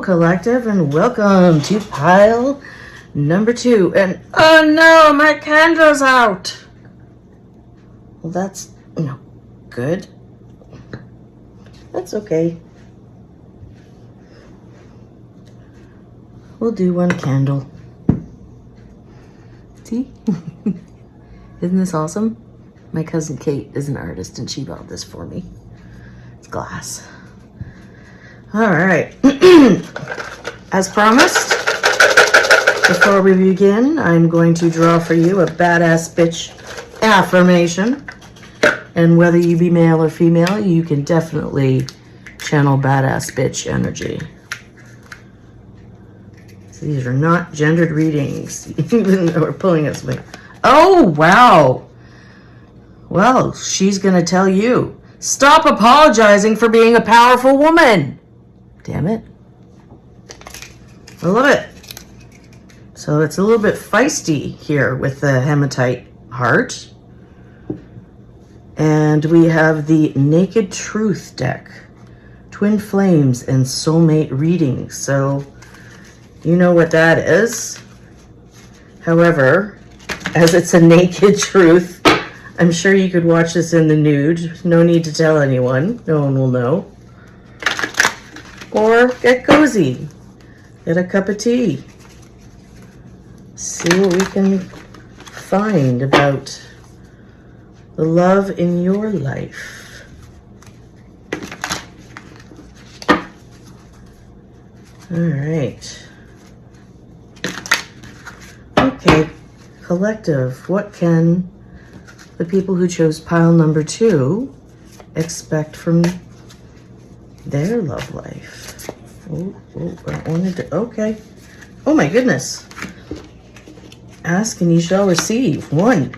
Collective, and welcome to pile number 2. And oh no, my candle's out. Well, that's good. That's okay. We'll do one candle. See? Isn't this awesome? My cousin Kate is an artist and she bought this for me. It's glass. All right. As promised, before we begin, I'm going to draw for you a badass bitch affirmation. And whether you be male or female, you can definitely channel badass bitch energy. So these are not gendered readings, even though we're pulling at something. Oh, wow. Well, she's going to tell you, stop apologizing for being a powerful woman. Damn it. I love it. So it's a little bit feisty here with the hematite heart. And we have the Naked Truth deck. Twin Flames and Soulmate readings. So you know what that is. However, as it's a naked truth, I'm sure you could watch this in the nude. No need to tell anyone. No one will know. Or get cozy. Get a cup of tea. See what we can find about the love in your life. All right. Okay, collective, what can the people who chose pile number 2 expect from their love life? Oh, I wanted to, okay. Oh my goodness. Ask and you shall receive. 1,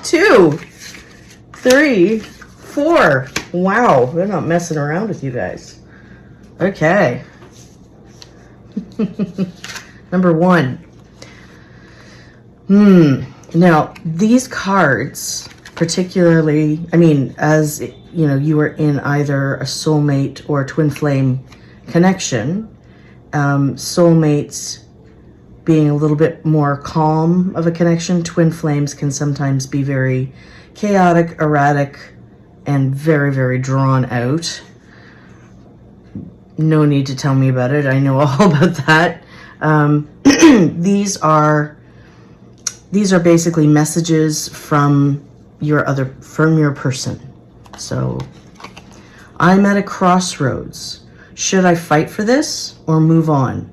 2, 3, 4. Wow, we're not messing around with you guys. Okay. Number 1. Now, these cards, particularly, I mean, as you know, you are in either a soulmate or a twin flame connection. Soulmates being a little bit more calm of a connection. Twin flames can sometimes be very chaotic, erratic, and very, very drawn out. No need to tell me about it. I know all about that. These are basically messages from your person. So, I'm at a crossroads. Should I fight for this or move on?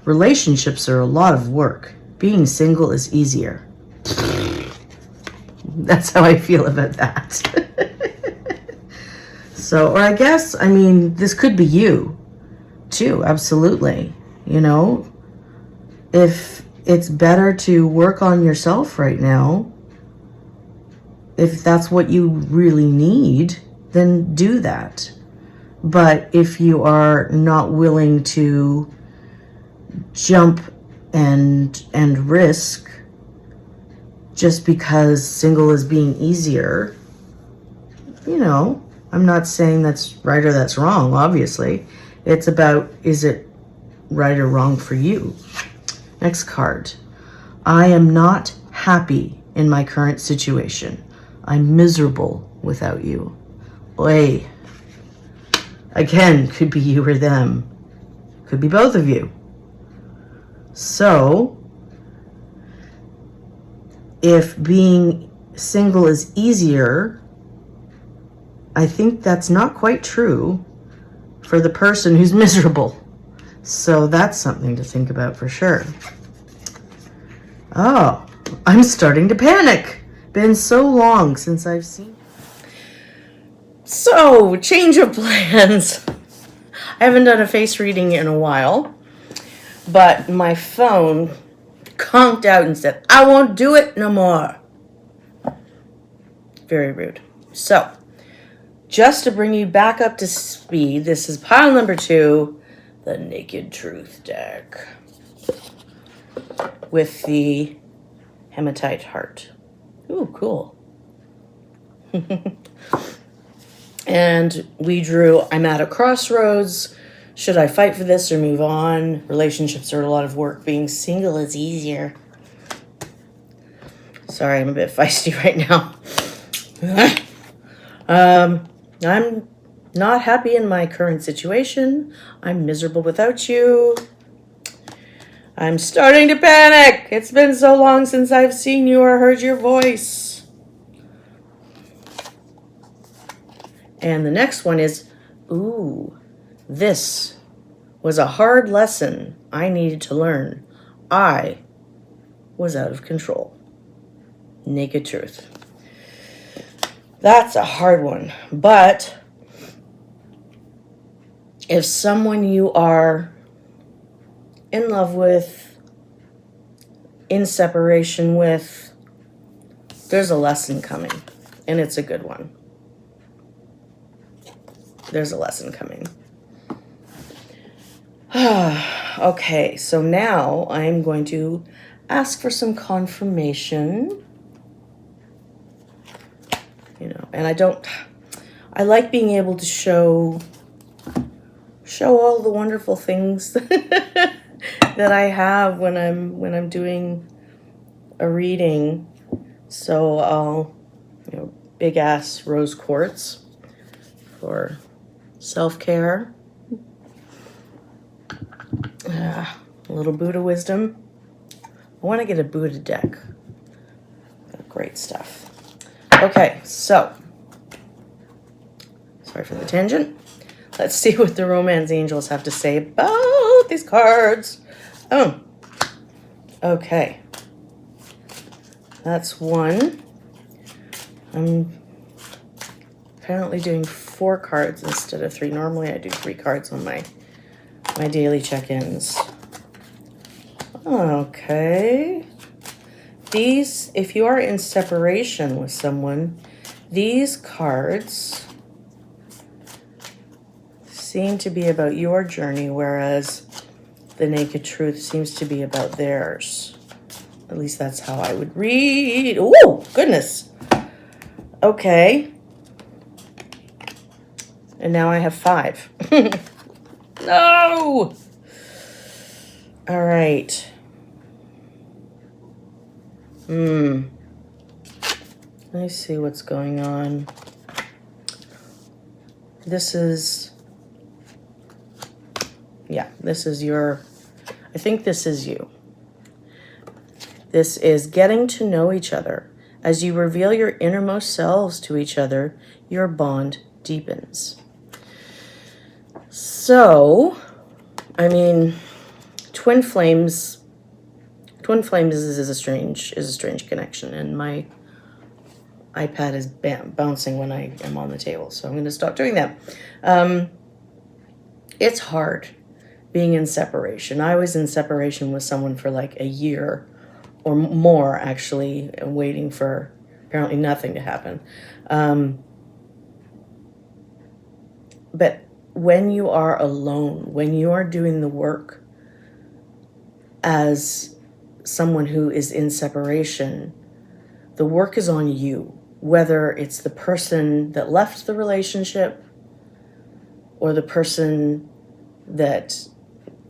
Relationships are a lot of work. Being single is easier. That's how I feel about that. So, or I guess, I mean, this could be you too, absolutely. You know, if it's better to work on yourself right now, if that's what you really need, then do that. But if you are not willing to jump and risk just because single is being easier, you know, I'm not saying that's right or that's wrong, obviously. It's about, is it right or wrong for you? Next card. I am not happy in my current situation. I'm miserable without you. Oy. Again, could be you or them. Could be both of you. So, if being single is easier, I think that's not quite true for the person who's miserable. So that's something to think about for sure. Oh, I'm starting to panic. Been so long since I've seen. So, change of plans. I haven't done a face reading in a while, but my phone conked out and said, I won't do it no more. Very rude. So, just to bring you back up to speed, this is pile number 2, the Naked Truth deck, with the hematite heart. Ooh, cool. And we drew, I'm at a crossroads. Should I fight for this or move on? Relationships are a lot of work. Being single is easier. Sorry, I'm a bit feisty right now. I'm not happy in my current situation. I'm miserable without you. I'm starting to panic. It's been so long since I've seen you or heard your voice. And the next one is, ooh, this was a hard lesson I needed to learn. I was out of control. Naked truth. That's a hard one. But if someone you are in love with, in separation with, there's a lesson coming. And it's a good one. There's a lesson coming. Okay, so now I'm going to ask for some confirmation. And I like being able to show all the wonderful things that I have when I'm doing a reading. So I'll, big ass rose quartz for self-care. A little Buddha wisdom. I want to get a Buddha deck. Great stuff. Okay, so sorry for the tangent. Let's see what the romance angels have to say about these cards. Oh, okay. That's one. I'm apparently doing 4 cards instead of 3. Normally I do 3 cards on my daily check-ins. Okay. These, if you are in separation with someone, these cards seem to be about your journey, whereas the naked truth seems to be about theirs. At least that's how I would read. Oh, goodness. Okay. And now I have 5. No! All right. Let me see what's going on. This is your, I think this is you. This is getting to know each other. As you reveal your innermost selves to each other, your bond deepens. So, I mean, twin flames is a strange connection, and my iPad is bouncing when I am on the table, so I'm going to stop doing that. It's hard being in separation. I was in separation with someone for like a year or more, actually, and waiting for apparently nothing to happen. But when you are alone, when you are doing the work as someone who is in separation, the work is on you, whether it's the person that left the relationship or the person that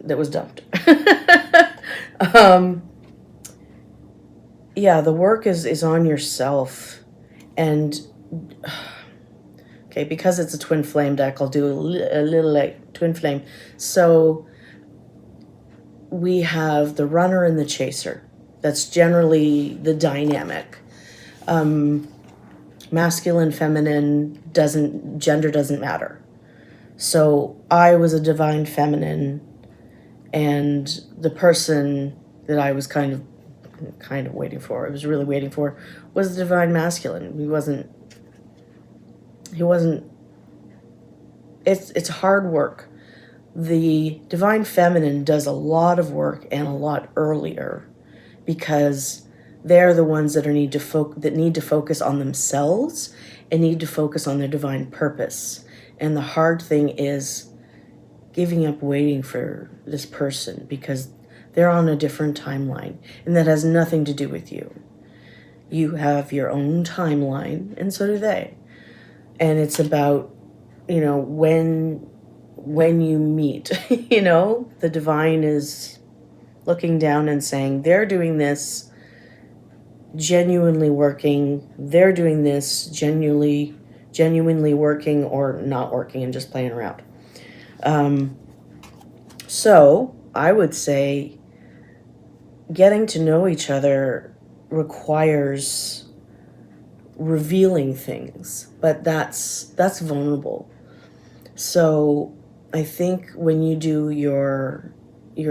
was dumped. The work is on yourself. And okay, because it's a twin flame deck, I'll do a little like twin flame. So we have the runner and the chaser. That's generally the dynamic. Masculine, feminine, gender doesn't matter. So I was a divine feminine, and the person that I was kind of waiting for, I was really waiting for, was the divine masculine. He wasn't, it's hard work. The divine feminine does a lot of work and a lot earlier, because they're the ones that need to focus on themselves and need to focus on their divine purpose. And the hard thing is giving up waiting for this person, because they're on a different timeline, and that has nothing to do with you. You have your own timeline, and so do they. And it's about, when when you meet, the divine is looking down and saying, they're doing this genuinely working, they're doing this genuinely working, or not working and just playing around. So I would say getting to know each other requires revealing things, but that's vulnerable. So I think when you do your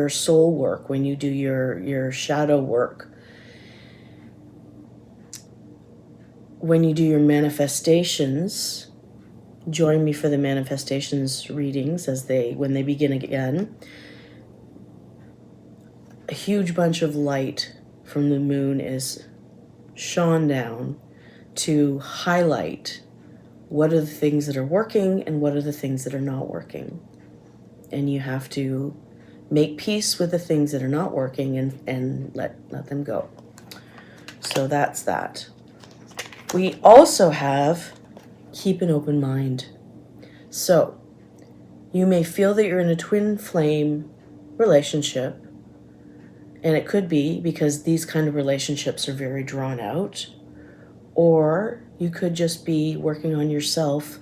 soul work, when you do your shadow work, when you do your manifestations, join me for the manifestations readings when they begin again. A huge bunch of light from the moon is shone down to highlight what are the things that are working and what are the things that are not working. And you have to make peace with the things that are not working and let them go. So that's that. We also have keep an open mind. So you may feel that you're in a twin flame relationship, and it could be because these kind of relationships are very drawn out, or you could just be working on yourself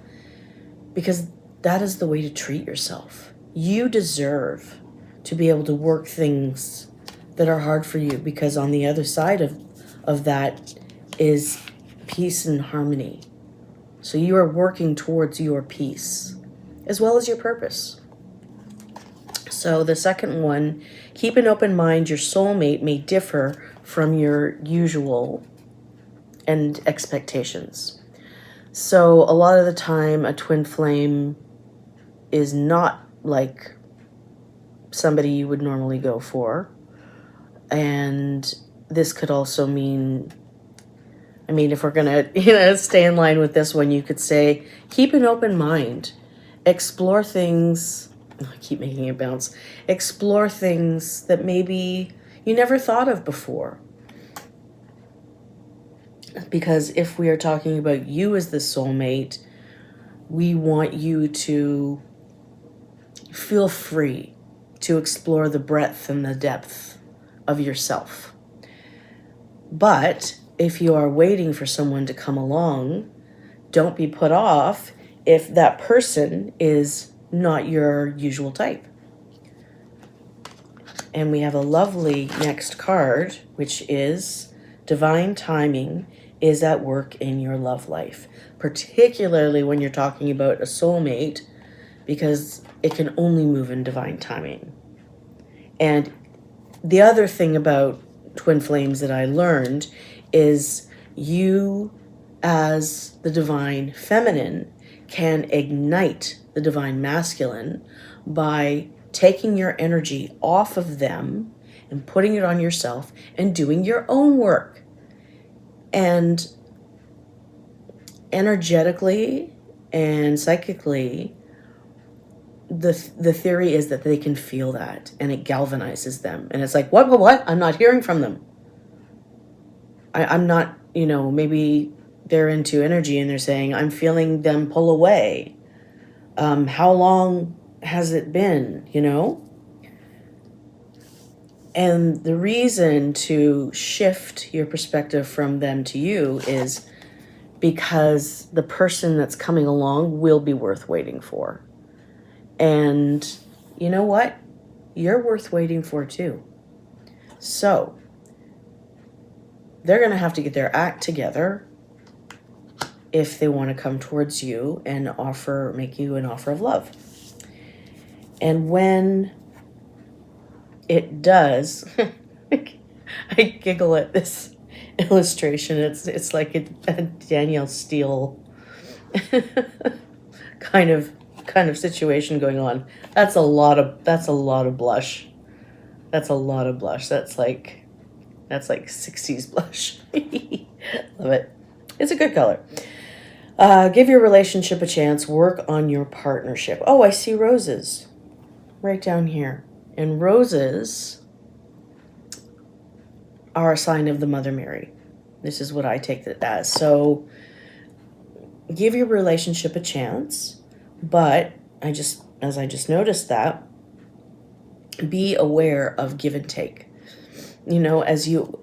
because that is the way to treat yourself. You deserve to be able to work things that are hard for you, because on the other side of that is peace and harmony. So you are working towards your peace as well as your purpose. So the second one, keep an open mind. Your soulmate may differ from your usual and expectations. So a lot of the time, a twin flame is not like somebody you would normally go for. And this could also mean, if we're going to, stay in line with this one, you could say, keep an open mind. Explore things. I keep making it bounce. Explore things that maybe you never thought of before. Because if we are talking about you as the soulmate, we want you to feel free to explore the breadth and the depth of yourself. But if you are waiting for someone to come along, don't be put off if that person is not your usual type. And we have a lovely next card, which is divine timing is at work in your love life, particularly when you're talking about a soulmate, because it can only move in divine timing. And the other thing about twin flames that I learned is you, as the divine feminine, can ignite the divine masculine by taking your energy off of them and putting it on yourself and doing your own work. And energetically and psychically, the theory is that they can feel that, and it galvanizes them. And it's like, what? I'm not hearing from them. I'm not, maybe they're into energy and they're saying, I'm feeling them pull away. How long has it been, And the reason to shift your perspective from them to you is because the person that's coming along will be worth waiting for. And you know what? You're worth waiting for too. So they're going to have to get their act together if they want to come towards you and make you an offer of love. And when it does, I giggle at this illustration. It's like a Danielle Steele kind of situation going on. That's a lot of blush. That's a lot of blush. That's like 60s blush. Love it. It's a good color. Give your relationship a chance. Work on your partnership. Oh, I see roses right down here. And roses are a sign of the Mother Mary. This is what I take it as. So give your relationship a chance, but I just as I just noticed that, be aware of give and take. You know, as you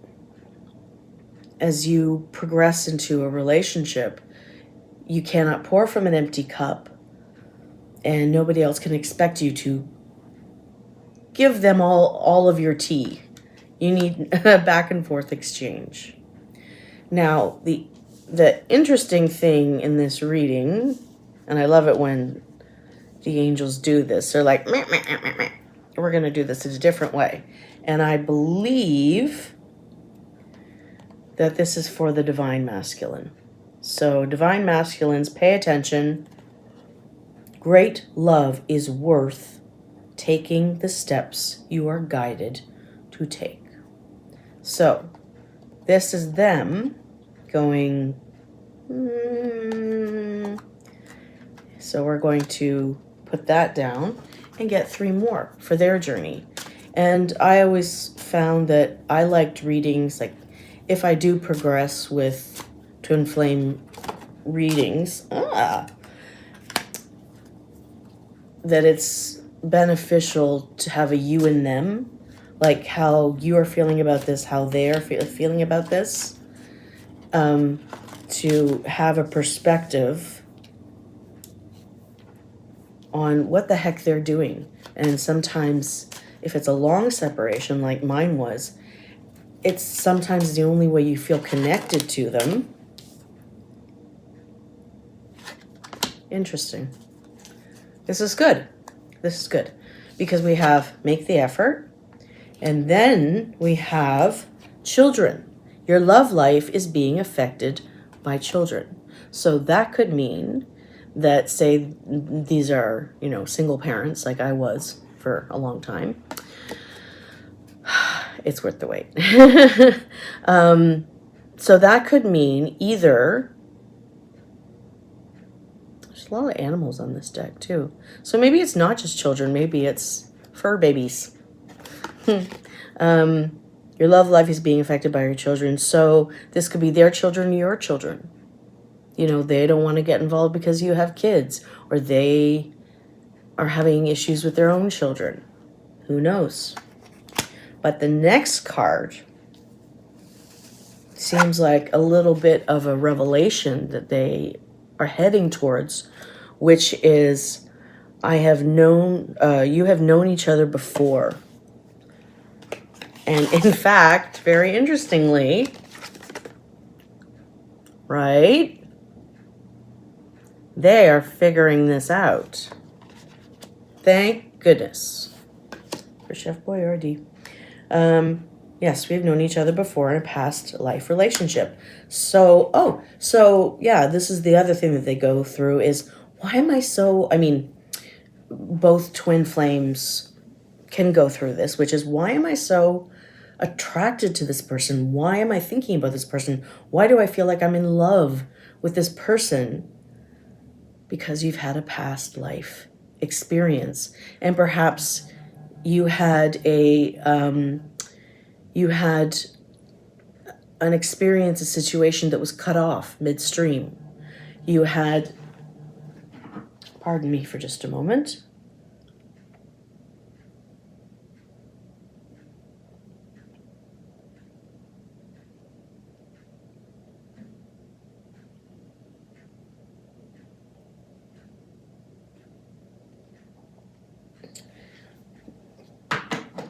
progress into a relationship, you cannot pour from an empty cup, and nobody else can expect you to give them all of your tea. You need a back and forth exchange. Now, the interesting thing in this reading, and I love it when the angels do this, they're like, meh, meh, meh, meh, meh. We're going to do this in a different way. And I believe that this is for the divine masculine. So divine masculines, pay attention. Great love is worth taking the steps you are guided to take. So this is them going, So we're going to put that down and get 3 more for their journey. And I always found that I liked readings, like if I do progress with twin flame readings, that it's beneficial to have a you and them, like how you are feeling about this, how they are feeling about this, to have a perspective on what the heck they're doing. And sometimes if it's a long separation like mine was, it's sometimes the only way you feel connected to them. Interesting. This is good. This is good. Because we have make the effort. And then we have children. Your love life is being affected by children. So that could mean that, say, these are, single parents like I was for a long time. It's worth the wait. So that could mean either, there's a lot of animals on this deck too. So maybe it's not just children, maybe it's fur babies. Your love life is being affected by your children. So this could be their children, your children. They don't want to get involved because you have kids, or they are having issues with their own children. Who knows? But the next card seems like a little bit of a revelation that they are heading towards, which is, you have known each other before. And in fact, very interestingly, right? They are figuring this out. Thank goodness. For Chef Boyardee. Yes, we've known each other before in a past life relationship. So yeah, this is the other thing that they go through is, why am I so, both twin flames can go through this, which is, why am I so attracted to this person? Why am I thinking about this person? Why do I feel like I'm in love with this person? Because you've had a past life experience, and perhaps you had an experience, a situation that was cut off midstream. You had, pardon me for just a moment.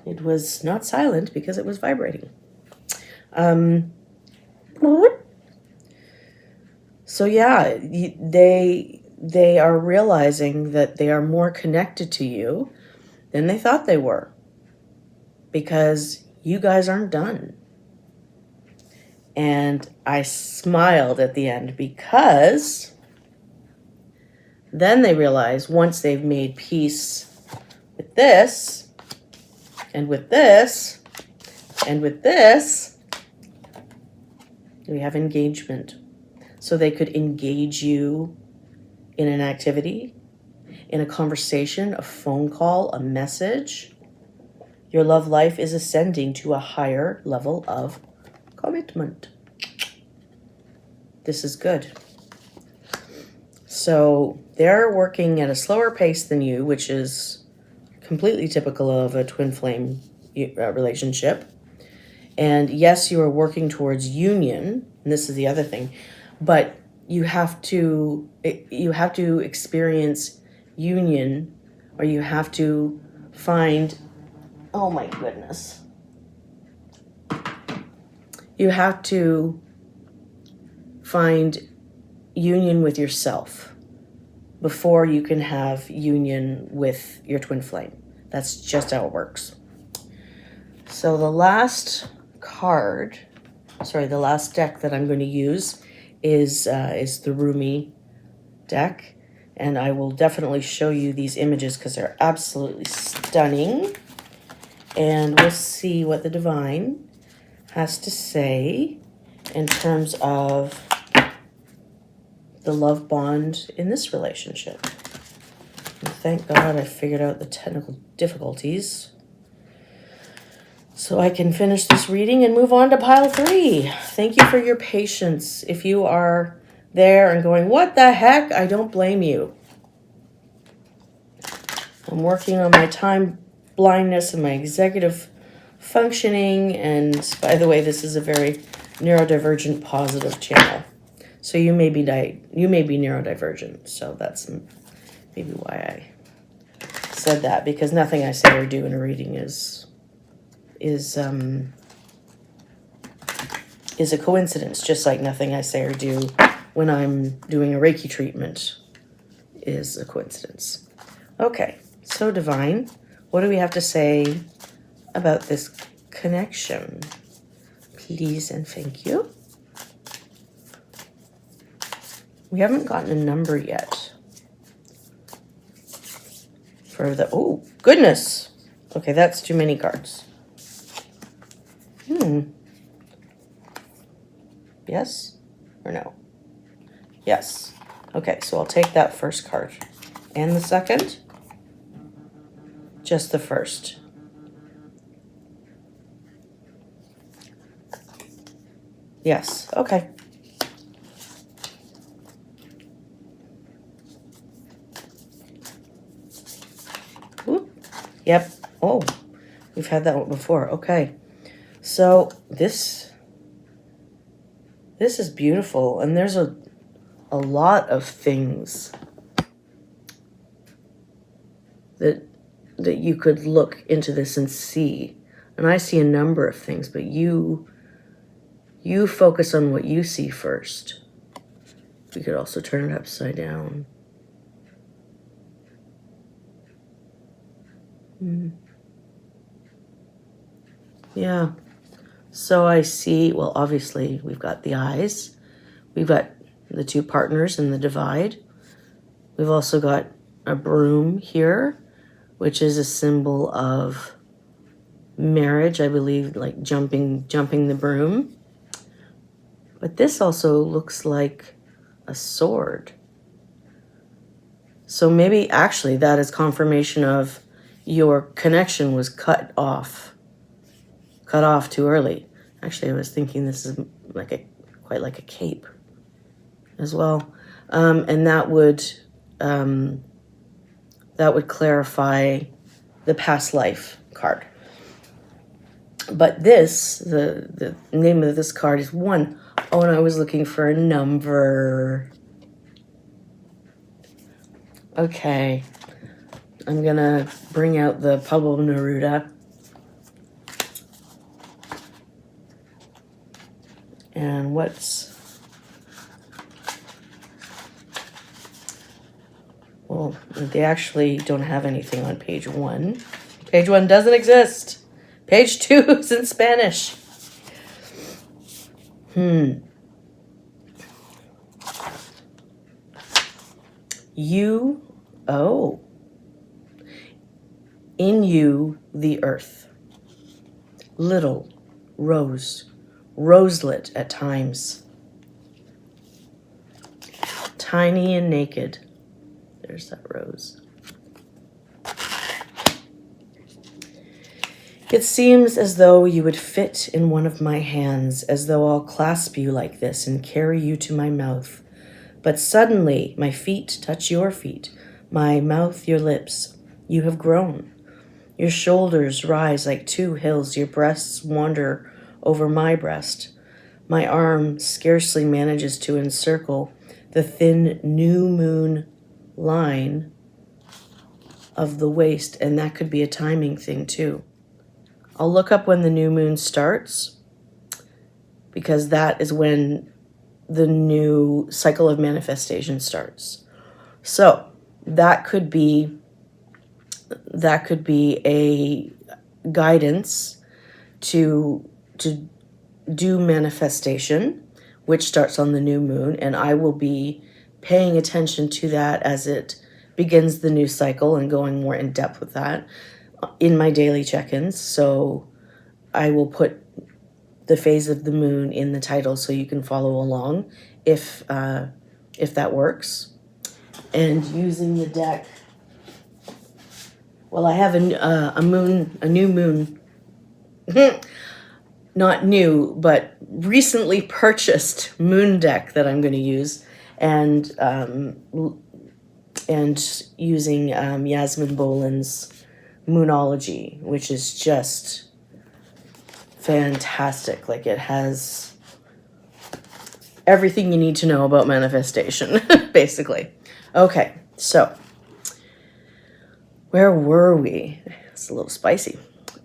It was not silent because it was vibrating. So yeah, they are realizing that they are more connected to you than they thought they were, because you guys aren't done. And I smiled at the end, because then they realize, once they've made peace with this, and with this, and with this, we have engagement. So they could engage you in an activity, in a conversation, a phone call, a message. Your love life is ascending to a higher level of commitment. This is good. So they're working at a slower pace than you, which is completely typical of a twin flame relationship. And yes, you are working towards union, and this is the other thing, but you have to experience union, or you have to find, oh my goodness, you have to find union with yourself before you can have union with your twin flame. That's just how it works. So the last deck that I'm going to use is the Rumi deck, and I will definitely show you these images because they're absolutely stunning. And we'll see what the divine has to say in terms of the love bond in this relationship. And thank God I figured out the technical difficulties so I can finish this reading and move on to pile 3. Thank you for your patience. If you are there and going, what the heck? I don't blame you. I'm working on my time blindness and my executive functioning. And by the way, this is a very neurodivergent positive channel. So you may be neurodivergent. So that's maybe why I said that, because nothing I say or do in a reading is a coincidence, just like nothing I say or do when I'm doing a Reiki treatment is a coincidence. Okay, so divine, what do we have to say about this connection? Please and thank you. We haven't gotten a number yet. For the, oh, goodness. Okay, that's too many cards. Yes or no? Yes. Okay, so I'll take that first card. And the second? Just the first. Yes, okay. Whoop. Yep. Oh, we've had that one before. Okay. So this is beautiful, and there's a lot of things that you could look into this and see. And I see a number of things, but you focus on what you see first. We could also turn it upside down. Yeah. So I see, well, obviously we've got the eyes. We've got the two partners in the divide. We've also got a broom here, which is a symbol of marriage, I believe, like jumping the broom. But this also looks like a sword. So maybe actually that is confirmation of your connection was cut off too early. Actually, I was thinking this is quite like a cape as well. And that would clarify the past life card. But this, the name of this card is 1. Oh, and I was looking for a number. Okay. I'm going to bring out the Pablo Neruda. And well, they actually don't have anything on page 1. Page 1 doesn't exist. Page 2 is in Spanish. In you, the earth. Little roselet at times. Tiny and naked. There's that rose. It seems as though you would fit in one of my hands, as though I'll clasp you like this and carry you to my mouth, But suddenly my feet touch your feet, my mouth your lips. You have grown. Your shoulders rise like two hills, your breasts wander over my breast. My arm scarcely manages to encircle the thin new moon line of the waist, and that could be a timing thing too. I'll look up when the new moon starts, because that is when the new cycle of manifestation starts. So that could be a guidance to do manifestation, which starts on the new moon, and I will be paying attention to that as it begins the new cycle and going more in depth with that in my daily check-ins. So I will put the phase of the moon in the title so you can follow along if that works. And using the deck, well, I have a new moon, not new, but recently purchased moon deck that I'm going to use, and using Yasmin Boland's Moonology, which is just fantastic. Like, it has everything you need to know about manifestation, basically. Okay, so where were we? It's a little spicy.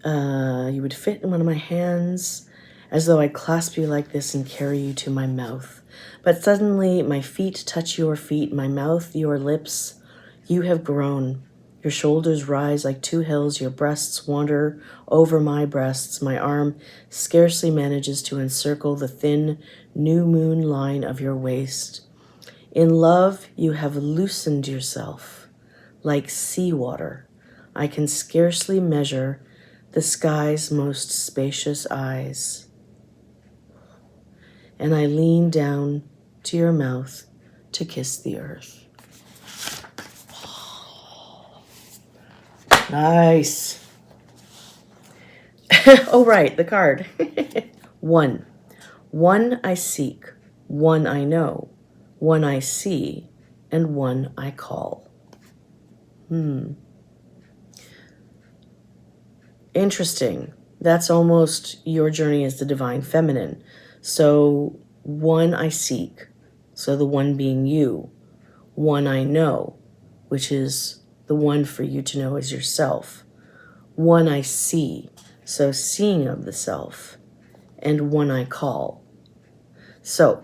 You would fit in one of my hands, as though I'd clasp you like this and carry you to my mouth. But suddenly my feet touch your feet, my mouth your lips. You have grown. Your shoulders rise like two hills, your breasts wander over my breasts. My arm scarcely manages to encircle the thin new moon line of your waist. In love, you have loosened yourself like seawater. I can scarcely measure the sky's most spacious eyes. And I lean down to your mouth to kiss the earth. Nice. Oh, right, the card. One. One I seek, one I know, one I see, and one I call. Interesting. That's almost your journey as the divine feminine. So one I seek, so the one being you. One I know, which is the one for you to know as yourself. One I see, so seeing of the self. And one I call. So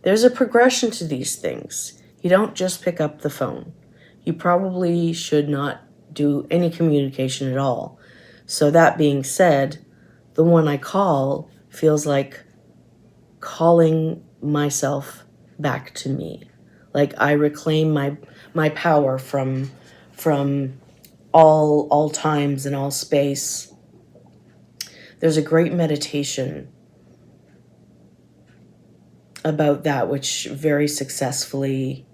there's a progression to these things. You don't just pick up the phone. You probably should not do any communication at all. So that being said, the one I call feels like calling myself back to me. Like I reclaim my power from all times and all space. There's a great meditation about that, which very successfully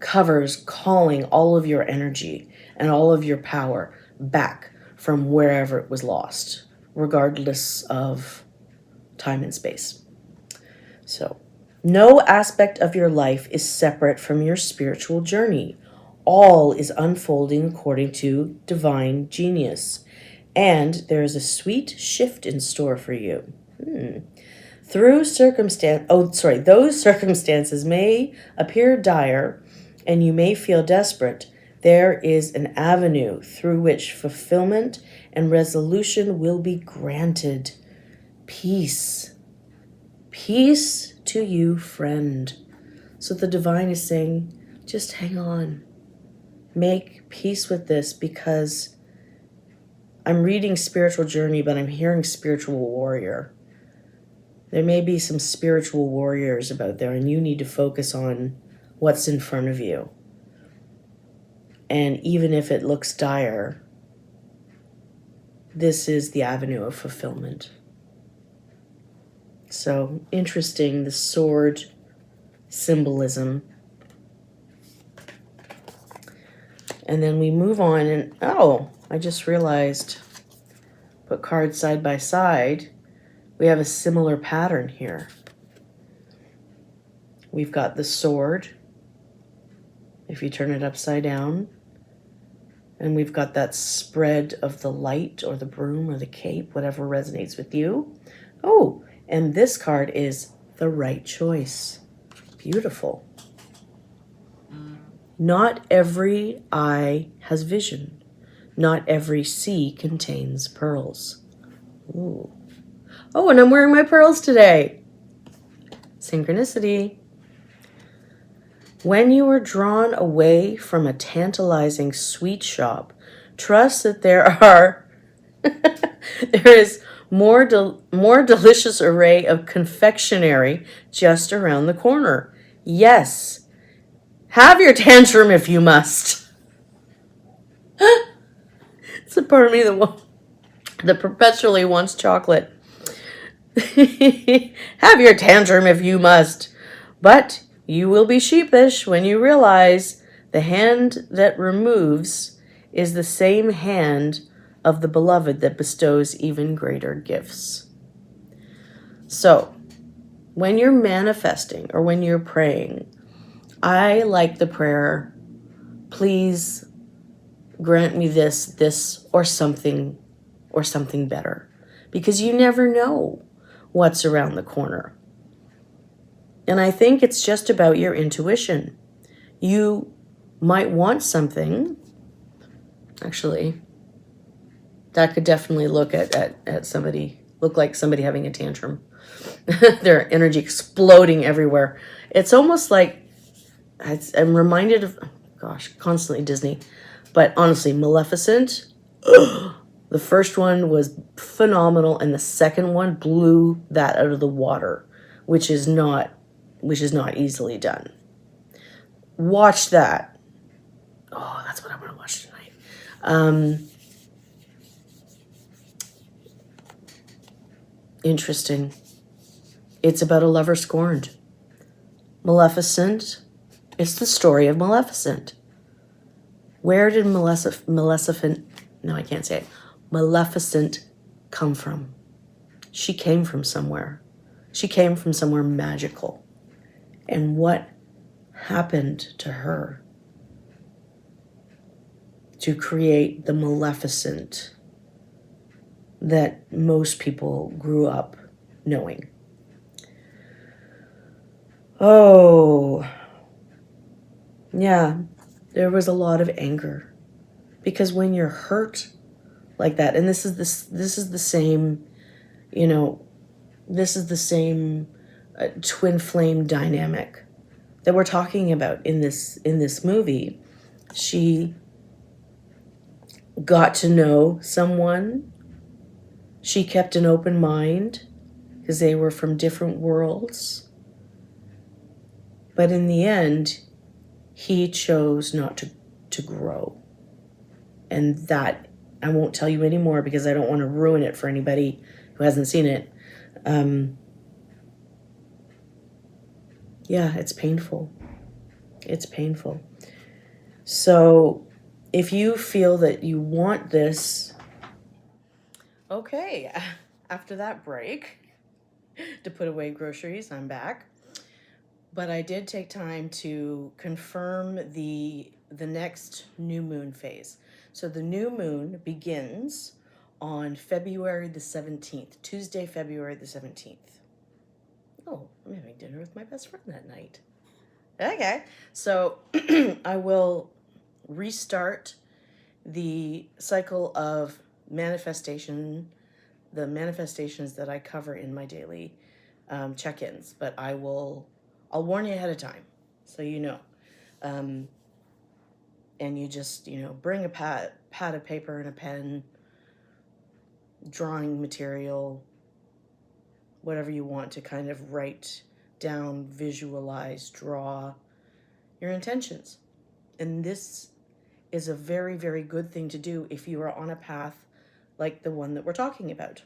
covers calling all of your energy and all of your power back from wherever it was lost, regardless of time and space. So, no aspect of your life is separate from your spiritual journey. All is unfolding according to divine genius. And there is a sweet shift in store for you. Those circumstances may appear dire and you may feel desperate. There is an avenue through which fulfillment and resolution will be granted. Peace. Peace to you, friend. So the divine is saying, just hang on. Make peace with this, because I'm reading spiritual journey, but I'm hearing spiritual warrior. There may be some spiritual warriors about there, and you need to focus on what's in front of you. And even if it looks dire, this is the avenue of fulfillment. So interesting, the sword symbolism. And then we move on, and I just realized, put cards side by side, we have a similar pattern here. We've got the sword, If you turn it upside down, and we've got that spread of the light or the broom or the cape, whatever resonates with you. Oh, and this card is the right choice. Beautiful. Not every eye has vision. Not every sea contains pearls. Ooh. Oh, and I'm wearing my pearls today. Synchronicity. When you are drawn away from a tantalizing sweet shop, trust that there is more delicious array of confectionery just around the corner. Yes, have your tantrum if you must. It's a part of me that perpetually wants chocolate. Have your tantrum if you must. But you will be sheepish when you realize the hand that removes is the same hand of the beloved that bestows even greater gifts. So, when you're manifesting or when you're praying, I like the prayer, please grant me this, or something better. Because you never know what's around the corner. And I think it's just about your intuition. You might want something. Actually, that could definitely look at somebody, look like somebody having a tantrum. Their energy exploding everywhere. It's almost like, I'm reminded of, gosh, constantly Disney. But honestly, Maleficent, the first one was phenomenal, and the second one blew that out of the water, which is not easily done. Watch that. Oh, that's what I'm going to watch tonight. Interesting. It's about a lover scorned. Maleficent. It's the story of Maleficent. Where did Maleficent come from? She came from somewhere. She came from somewhere magical. And what happened to her to create the Maleficent that most people grew up knowing? Oh, yeah, there was a lot of anger. Because when you're hurt like that, and this is the same, this is the same twin flame dynamic that we're talking about in this movie. She got to know someone. She kept an open mind because they were from different worlds. But in the end, he chose not to grow. And that, I won't tell you anymore because I don't want to ruin it for anybody who hasn't seen it. Yeah, it's painful. It's painful. So if you feel that you want this, okay, after that break to put away groceries, I'm back. But I did take time to confirm the next new moon phase. So the new moon begins on February the 17th, Tuesday, February the 17th. Oh, I'm having dinner with my best friend that night. Okay, so I will restart the cycle of manifestation, the manifestations that I cover in my daily check-ins, but I'll warn you ahead of time, so you know. And you just, bring a pad of paper and a pen, drawing material, whatever you want to kind of write down, visualize, draw your intentions. And this is a very, very good thing to do if you are on a path like the one that we're talking about.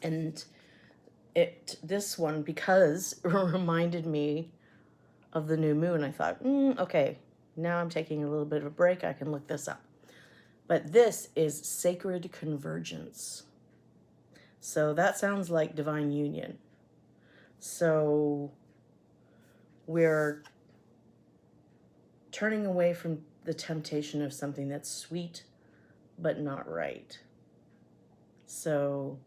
And this one, because it reminded me of the new moon, I thought, okay, now I'm taking a little bit of a break. I can look this up. But this is sacred convergence. So that sounds like divine union. So we're turning away from the temptation of something that's sweet but not right. So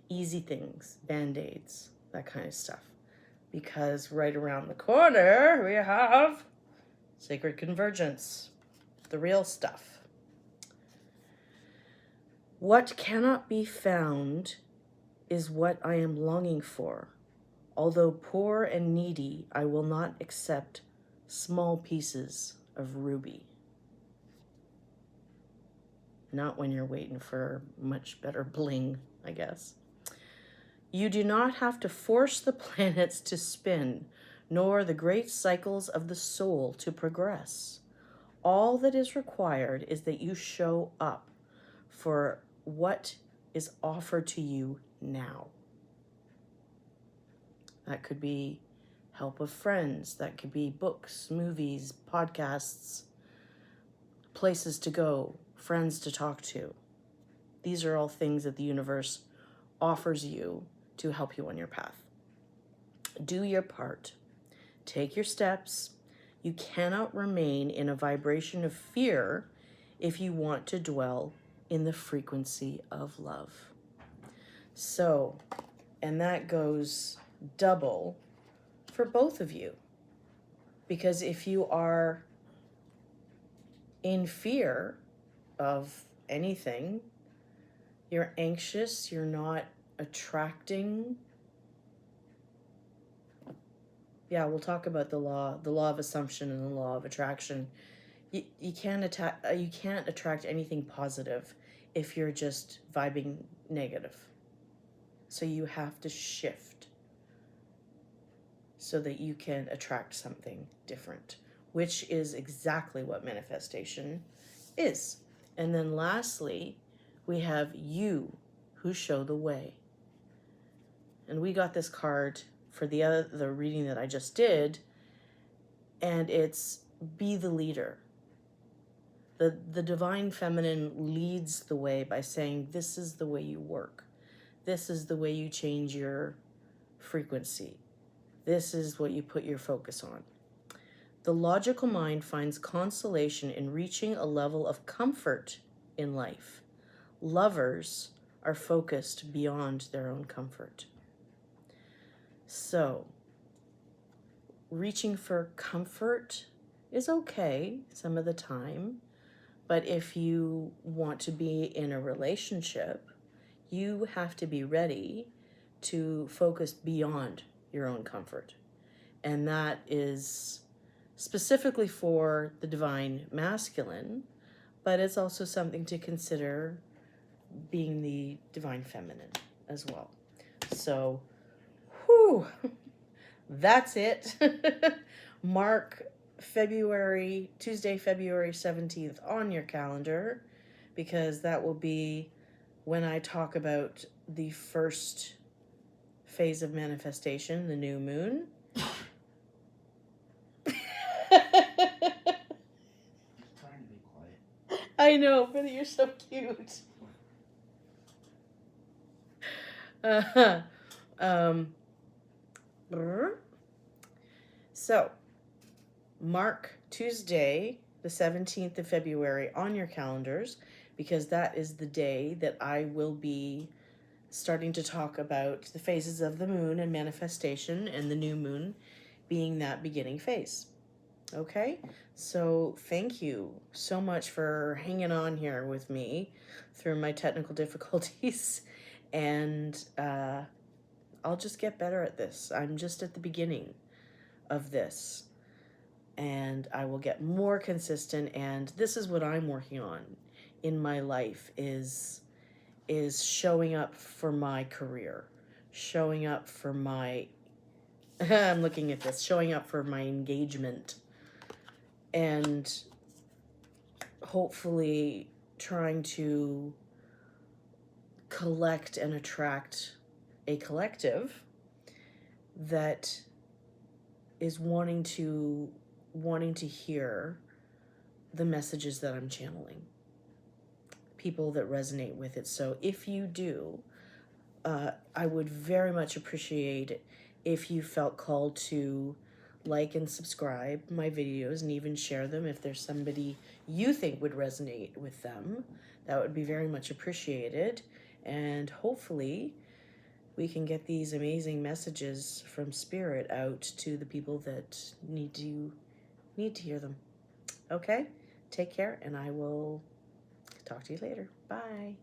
easy things, band-aids, that kind of stuff. Because right around the corner we have sacred convergence, the real stuff. What cannot be found is what I am longing for. Although poor and needy, I will not accept small pieces of ruby. Not when you're waiting for much better bling, I guess. You do not have to force the planets to spin, nor the great cycles of the soul to progress. All that is required is that you show up for what is offered to you now. That could be help of friends. That could be books, movies, podcasts, places to go, friends to talk to. These are all things that the universe offers you to help you on your path. Do your part. Take your steps. You cannot remain in a vibration of fear if you want to dwell in the frequency of love. So, and that goes double for both of you. Because if you are in fear of anything, you're anxious, you're not attracting. Yeah, we'll talk about the law of assumption and the law of attraction. You can't attract anything positive if you're just vibing negative. So you have to shift so that you can attract something different, which is exactly what manifestation is. And then lastly, we have you who show the way. And we got this card for the reading that I just did, and it's be the leader. The divine feminine leads the way by saying, this is the way you work. This is the way you change your frequency. This is what you put your focus on. The logical mind finds consolation in reaching a level of comfort in life. Lovers are focused beyond their own comfort. So, reaching for comfort is okay some of the time, but if you want to be in a relationship, you have to be ready to focus beyond your own comfort. And that is specifically for the divine masculine, but it's also something to consider being the divine feminine as well. So, that's it. Mark Tuesday, February 17th on your calendar, because that will be when I talk about the first phase of manifestation, the new moon. Trying to be quiet. I know, but you're so cute. So, mark Tuesday, the 17th of February on your calendars, because that is the day that I will be starting to talk about the phases of the moon and manifestation, and the new moon being that beginning phase. Okay? So thank you so much for hanging on here with me through my technical difficulties. And I'll just get better at this. I'm just at the beginning of this. And I will get more consistent. And this is what I'm working on in my life is showing up for my career, showing up for my, I'm looking at this, showing up for my engagement, and hopefully trying to collect and attract a collective that is wanting to hear the messages that I'm channeling. People that resonate with it. So if you do, I would very much appreciate it if you felt called to like and subscribe my videos and even share them if there's somebody you think would resonate with them. That would be very much appreciated. And hopefully we can get these amazing messages from Spirit out to the people that need to hear them. Okay? Take care, and I will talk to you later. Bye.